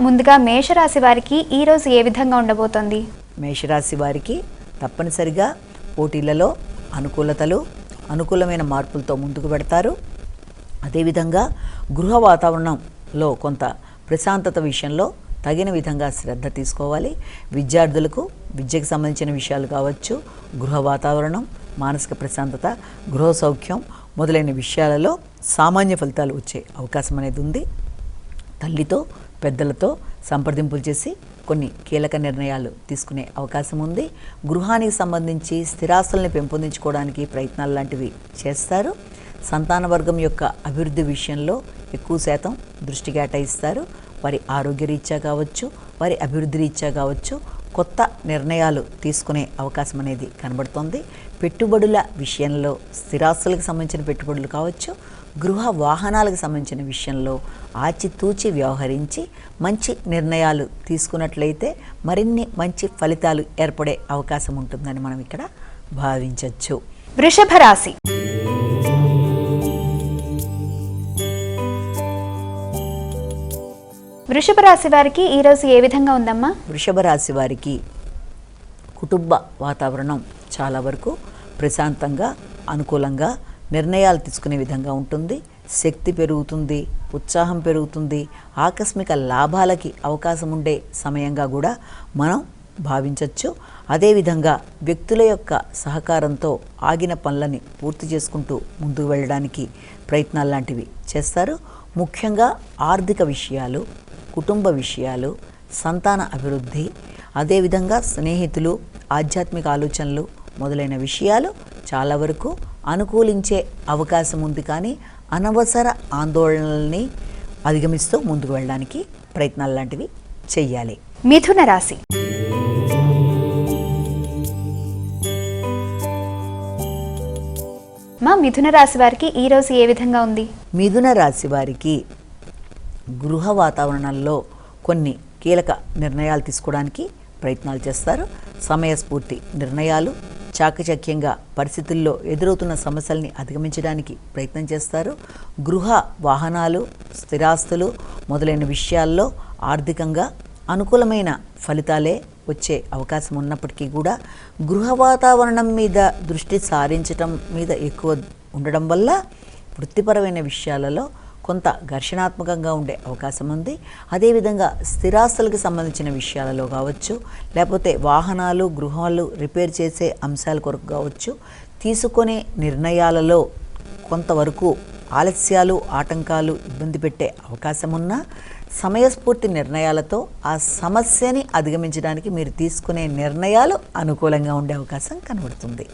ముందుగా మేషరాశి వారికి ఈ రోజు ఏ విధంగా ఉండబోతోంది? మేషరాశి వారికి తప్పనిసరిగా పోటీలలో అనుకూలమైన మార్పులతో ముందుకు పెడతారు. అదేవిధంగా గృహ వాతావరణంలో కొంత ప్రశాంతత విషయంలో తగిన విధంగా శ్రద్ధ తీసుకోవాలి. విద్యార్థులకు విద్యకు సంబంధించిన విషయాలు కావచ్చు, గృహ వాతావరణం, మానసిక ప్రశాంతత, గృహ సౌఖ్యం మొదలైన విషయాలలో సామాన్య ఫలితాలు వచ్చే అవకాశం అనేది ఉంది. తల్లితో పెద్దలతో సంప్రదింపులు చేసి కొన్ని కీలక నిర్ణయాలు తీసుకునే అవకాశం ఉంది. గృహానికి సంబంధించి స్థిరాస్తుల్ని పెంపొందించుకోవడానికి ప్రయత్నాలు లాంటివి చేస్తారు. సంతాన వర్గం యొక్క అభివృద్ధి విషయంలో ఎక్కువ శాతం దృష్టి కేటాయిస్తారు. వారి ఆరోగ్య రీత్యా కావచ్చు, వారి అభివృద్ధి రీత్యా కావచ్చు, కొత్త నిర్ణయాలు తీసుకునే అవకాశం అనేది కనబడుతోంది. పెట్టుబడుల విషయంలో స్థిరాస్తులకు సంబంధించిన పెట్టుబడులు కావచ్చు, గృహ వాహనాలకు సంబంధించిన విషయంలో ఆచితూచి వ్యవహరించి మంచి నిర్ణయాలు తీసుకున్నట్లయితే మరిన్ని మంచి ఫలితాలు ఏర్పడే అవకాశం ఉంటుందని మనం ఇక్కడ భావించవచ్చు. వృషభ రాశి. వృషభ రాశి వారికి ఈ రోజు ఏ విధంగా ఉందమ్మా? వృషభ రాశి వారికి కుటుంబ వాతావరణం చాలా వరకు ప్రశాంతంగా, అనుకూలంగా నిర్ణయాలు తీసుకునే విధంగా ఉంటుంది. శక్తి పెరుగుతుంది, ఉత్సాహం పెరుగుతుంది, ఆకస్మిక లాభాలకి అవకాశం ఉండే సమయంగా కూడా మనం భావించవచ్చు. అదేవిధంగా వ్యక్తుల యొక్క సహకారంతో ఆగిన పనులని పూర్తి చేసుకుంటూ ముందుకు వెళ్ళడానికి ప్రయత్నాలు లాంటివి చేస్తారు. ముఖ్యంగా ఆర్థిక విషయాలు, కుటుంబ విషయాలు, సంతాన అభివృద్ధి, అదేవిధంగా స్నేహితులు, ఆధ్యాత్మిక ఆలోచనలు మొదలైన విషయాలు చాలా వరకు అనుకూలించే అవకాశం ఉంది. కానీ అనవసర ఆందోళనల్ని అధిగమిస్తూ ముందుకు వెళ్ళడానికి ప్రయత్నాలు లాంటివి చెయ్యాలి. మిథున రాశి. మిథున రాశి వారికి ఈ రోజు ఏ విధంగా ఉంది? మిథున రాశి వారికి గృహ వాతావరణంలో కొన్ని కీలక నిర్ణయాలు తీసుకోవడానికి ప్రయత్నాలు చేస్తారు. సమయస్ఫూర్తి నిర్ణయాలు, చాకచక్యంగా పరిస్థితుల్లో ఎదురవుతున్న సమస్యల్ని అధిగమించడానికి ప్రయత్నం చేస్తారు. గృహ వాహనాలు, స్థిరాస్తులు మొదలైన విషయాల్లో ఆర్థికంగా అనుకూలమైన ఫలితాలే వచ్చే అవకాశం ఉన్నప్పటికీ కూడా గృహ వాతావరణం మీద దృష్టి సారించటం మీద ఎక్కువ ఉండడం వల్ల వృత్తిపరమైన విషయాలలో కొంత ఘర్షణాత్మకంగా ఉండే అవకాశం ఉంది. అదేవిధంగా స్థిరాస్తులకు సంబంధించిన విషయాలలో కావచ్చు, లేకపోతే వాహనాలు, గృహాలు రిపేర్ చేసే అంశాల కొరకు కావచ్చు, తీసుకునే నిర్ణయాలలో కొంతవరకు ఆలస్యాలు, ఆటంకాలు ఇబ్బంది పెట్టే అవకాశం ఉన్నా సమయస్ఫూర్తి నిర్ణయాలతో ఆ సమస్యని అధిగమించడానికి మీరు తీసుకునే నిర్ణయాలు అనుకూలంగా ఉండే అవకాశం కనబడుతుంది.